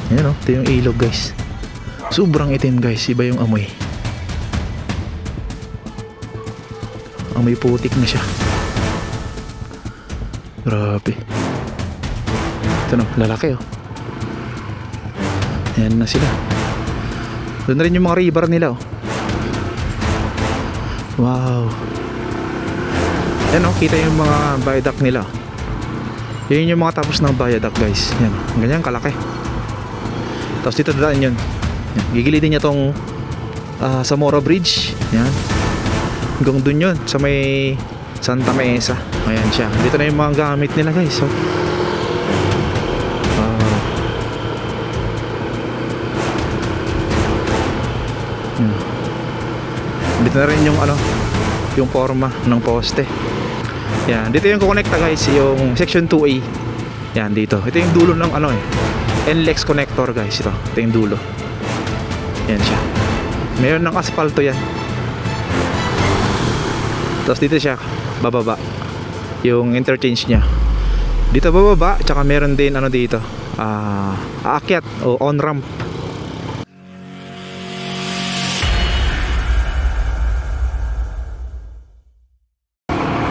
Ayan o, ito yung ilog guys. Sobrang itim guys, iba yung amoy. Amoy putik na siya. Grabe. Ito no, lalaki oh. Ayan na sila. Doon na rin yung mga river nila oh. Wow. Ayan oh, kita yung mga viaduct nila. Yan yung mga tapos ng viaduct guys. Yan, ganyan kalaki. Tapos dito dadaan yun. Yan, gigilidin niya tong Zamora Bridge. Yan. Hanggang dun yun sa may Santa Mesa. Ayan siya. Dito na yung mga gamit nila guys. So, dito na rin yung ano, yung forma ng poste. Yan, dito yung kukonekta guys, yung section 2A. Yan dito. Ito yung dulo ng ano NLEX connector guys, ito. Ito yung dulo. Yan siya. Mayroon ng asfalto yan. Tapos dito siya bababa. Yung interchange niya. Dito bababa, tsaka meron din ano dito. Aakyat o on-ramp.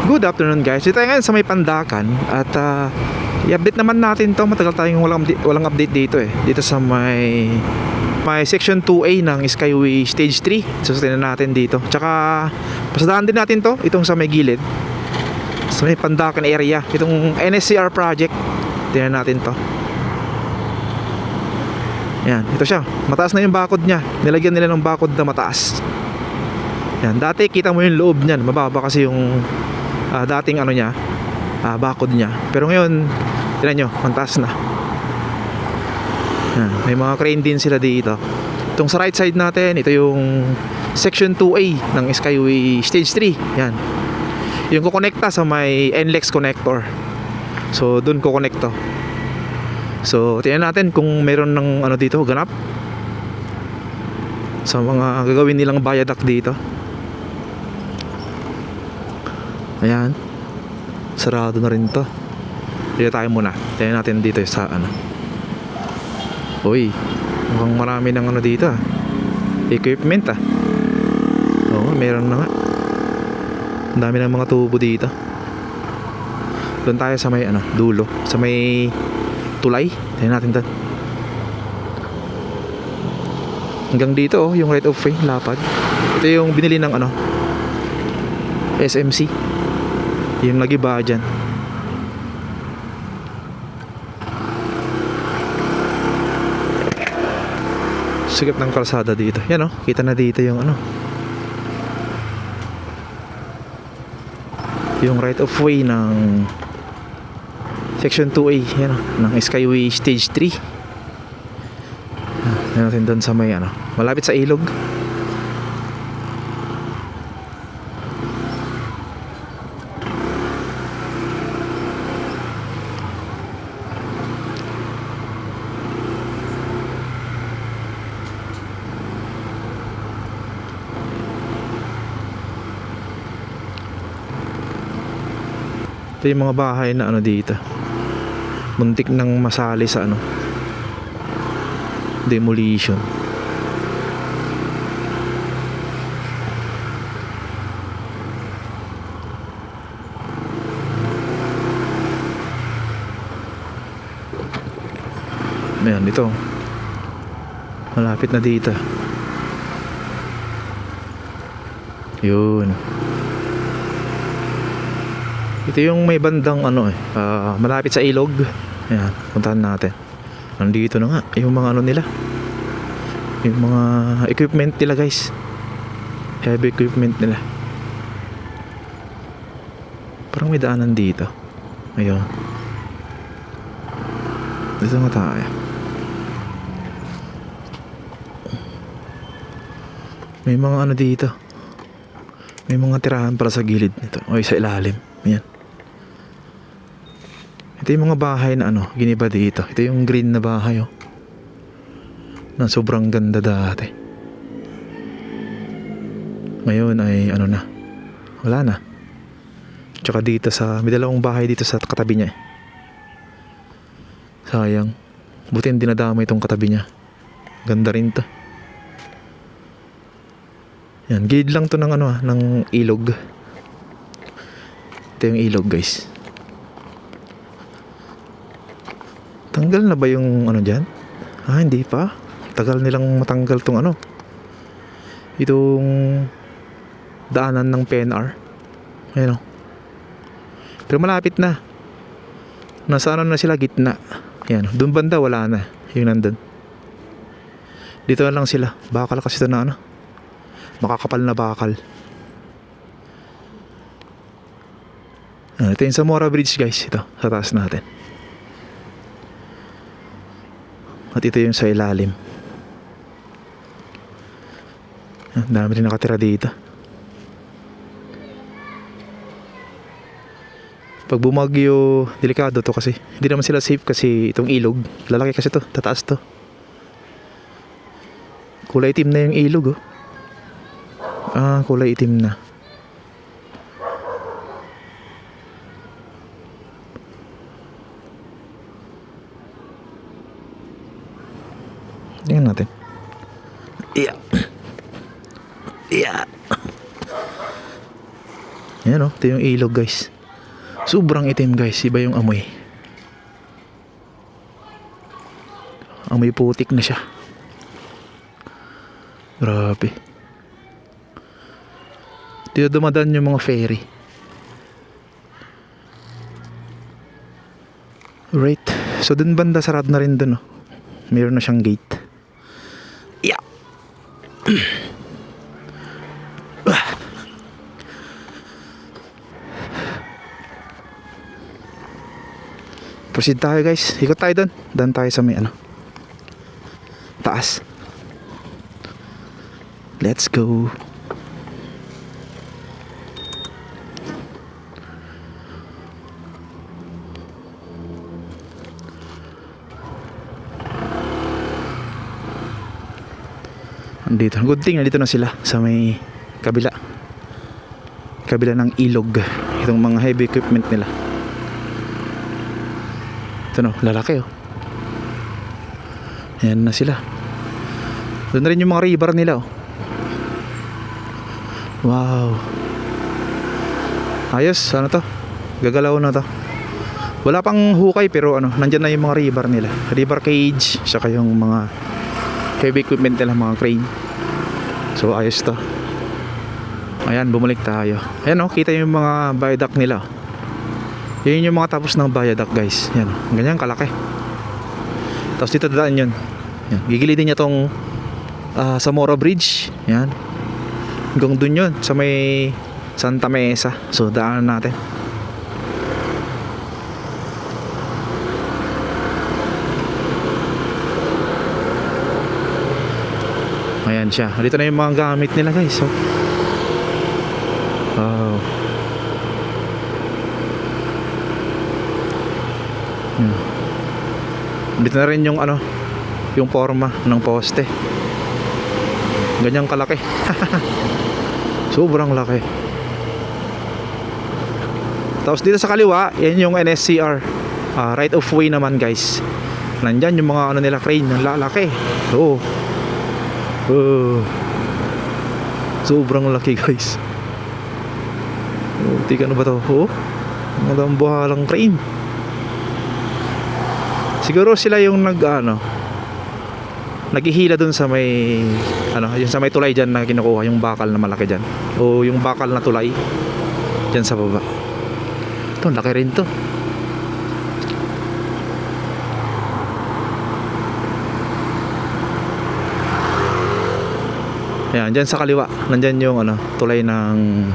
Good afternoon guys. Ito ngayon sa may Pandakan at i-update naman natin to. Matagal tayong walang update dito eh. Dito sa may section 2A ng Skyway Stage 3. Susutin natin dito. Tsaka pasadaan din natin to. Itong sa may gilid. Sa may Pandakan area. Itong NSCR project. Tingnan natin to. Yan. Ito siya. Mataas na yung bakod niya. Nilagyan nila ng bakod na mataas. Yan. Dati kita mo yung loob niyan. Mababa kasi yung dating ano niya, bakod niya. Pero ngayon, tignan nyo, pantas na. Yan, may mga crane din sila dito. Itong sa right side natin, ito yung section 2A ng Skyway Stage 3. Yan. Yung kukonekta sa may NLEX connector. So, dun kukonekto. So, tingnan natin kung meron ng ano dito, ganap. Sa mga gagawin nilang viaduct dito. Ayan. Sarado na rin to. Dito tayo muna. Tingnan natin dito sa ano. Uy, mukhang marami ng ano dito equipment Oo, meron na nga. Ang dami ng mga tubo dito. Doon tayo sa may ano, dulo. Sa may tulay. Tingnan natin doon. Hanggang dito yung right of way, lapad. Ito yung binili ng ano, SMC. Yung nagiba dyan. Sigat ng kalsada dito. Yan o, kita na dito yung ano, yung right of way ng section 2A. Yan o, ng Skyway Stage 3. Yan natin doon sa may ano, malapit sa ilog. Ito yung mga bahay na ano dito, muntik nang masali sa ano, demolition. Ayan, ito malapit na dito. Yun. Ito yung may bandang ano malapit sa ilog. Ayan, puntahan natin. Nandito na nga yung mga ano nila, yung mga equipment nila guys. Heavy equipment nila. Parang may daanan dito. Ayun. Dito nga tayo. May mga ano dito. May mga tirahan para sa gilid nito. O sa ilalim. Ayan. Ito yung mga bahay na ano, giniba dito. Ito yung green na bahay na sobrang ganda dati. Ngayon ay ano na, wala na. Tsaka dito sa, may dalawang bahay dito sa katabi niya. Sayang. Buti hindi nadama itong katabi niya. Ganda rin to. Yan, gilid lang to ng ano, ng ilog. Ito yung ilog, guys. Tanggal na ba yung ano dyan? Ah, hindi pa. Tagal nilang matanggal tong ano. Itong daanan ng PNR. Ayan o. Pero malapit na. Nasa ano na sila, gitna. Ayan, doon banda wala na. Yung nandun. Dito na lang sila. Bakal kasi ito na ano. Makakapal na bakal. Ito yung Zamora Bridge, guys. Ito, sa taas natin. At ito yung sa ilalim. Ang dami rin nakatira dito. Pag bumagyo, delikado to kasi. Hindi naman sila safe kasi itong ilog. Lalaki kasi to, tataas to. Kulay itim na yung ilog, oh. Ah, kulay itim na. Tingnan natin. Yeah. Yeah. Yan o, ito yung ilog, guys. Sobrang itim, guys. Iba yung amoy. Amoy putik na siya. Grabe. Dito dumadaan yung mga ferry. Right. So dun banda sarado na rin dun, oh. Meron na siyang gate. Yeah. Proceed tayo, guys. Ikot tayo dun. Dan tayo sa may ano, taas. Let's go. Andito. Good thing nandito na sila sa may kabila ng ilog. Itong mga heavy equipment nila. Ito no, lalaki oh. Ayan na sila. Doon na rin yung mga rebar nila oh. Wow. Ayos, ano to? Gagalaw na to. Wala pang hukay pero ano, nandyan na yung mga rebar nila. Rebar cage, saka yung mga heavy equipment nila, mga crane. So ayos to. Ayan, bumalik tayo. Ayan oh, kita yung mga viaduct nila. Yan yung mga tapos ng viaduct, guys. Yan, ganyan kalaki. Tapos dito dadaan yun. Yan, gigilidin niya tong Zamora Bridge. Yan. Hanggang dun yun, sa may Santa Mesa. So daanan natin. Ayan siya. Dito na yung mga gamit nila, guys. So, wow. Dito na rin yung ano, yung forma ng poste. Ganyang kalaki. Sobrang laki. Tapos dito sa kaliwa, yan yung NSCR. Right of way naman, guys. Nandyan yung mga ano nila, crane. Ang lalaki. Oo. Sobrang laki, guys. Tika na ba to? Magandang buhalang crane. Siguro sila yung naghihila dun sa may yung sa may tulay dyan na kinukuha, yung bakal na malaki dyan, o yung bakal na tulay dyan sa baba. Ito, laki rin to. Ayan, dyan sa kaliwa, nandyan yung tulay ng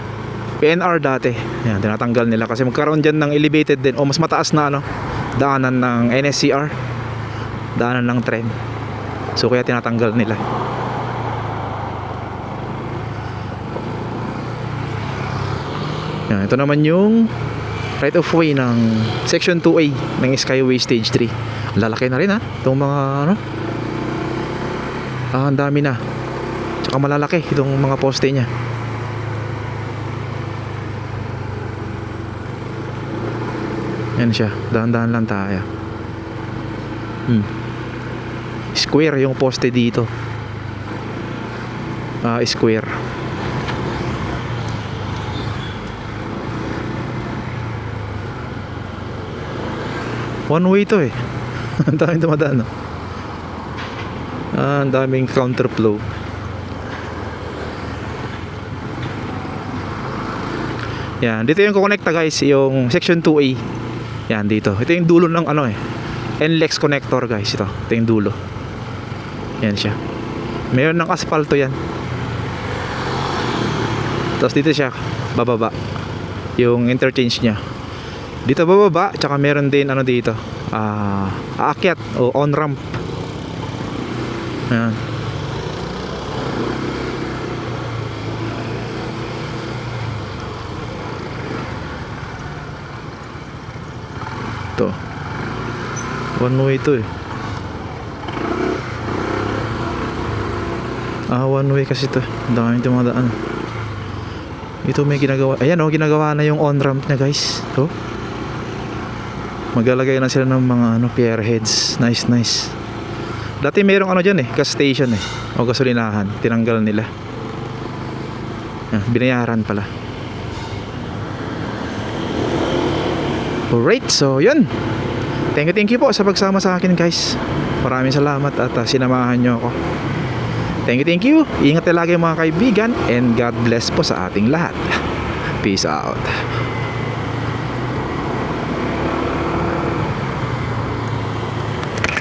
PNR dati. Ayan, tinatanggal nila kasi magkaroon dyan ng elevated din o mas mataas na daanan ng NSCR, daanan ng tren. So kaya tinatanggal nila. Ayan, ito naman yung right of way ng section 2A ng Skyway Stage 3. Lalaki na rin itong mga ang dami na. Tsaka malalaki itong mga poste niya. Yan siya, dahan-dahan lang tayo. Square yung poste dito. Square. One way to eh. Ang daming dumadaan, no? Ang daming counterflow. Yan, dito yung kukonekta guys, yung section 2A. Yan, dito. Ito yung dulo ng ano eh. NLEX connector guys, ito. Ito yung dulo. Yan siya. Mayroon ng asfalto yan. Tapos dito siya, bababa. Yung interchange niya. Dito bababa, tsaka meron din ano dito. Aakyat o on-ramp. Ayan. Ito. One way to eh. One way kasi to. Ang daming dumadaan. Ito may ginagawa. Ayan oh, ginagawa na yung on-ramp niya guys. Ito. Maglalagay na sila ng mga ano, pier heads. Nice, nice. Dati mayroong ano dyan eh, gas station eh. O gasolinahan. Tinanggal nila. Binayaran pala. Alright, so yun. Thank you po sa pagsama sa akin guys. Maraming salamat at sinamahan nyo ako. Thank you. Ingat tayo lagi mga kaibigan. And God bless po sa ating lahat. Peace out.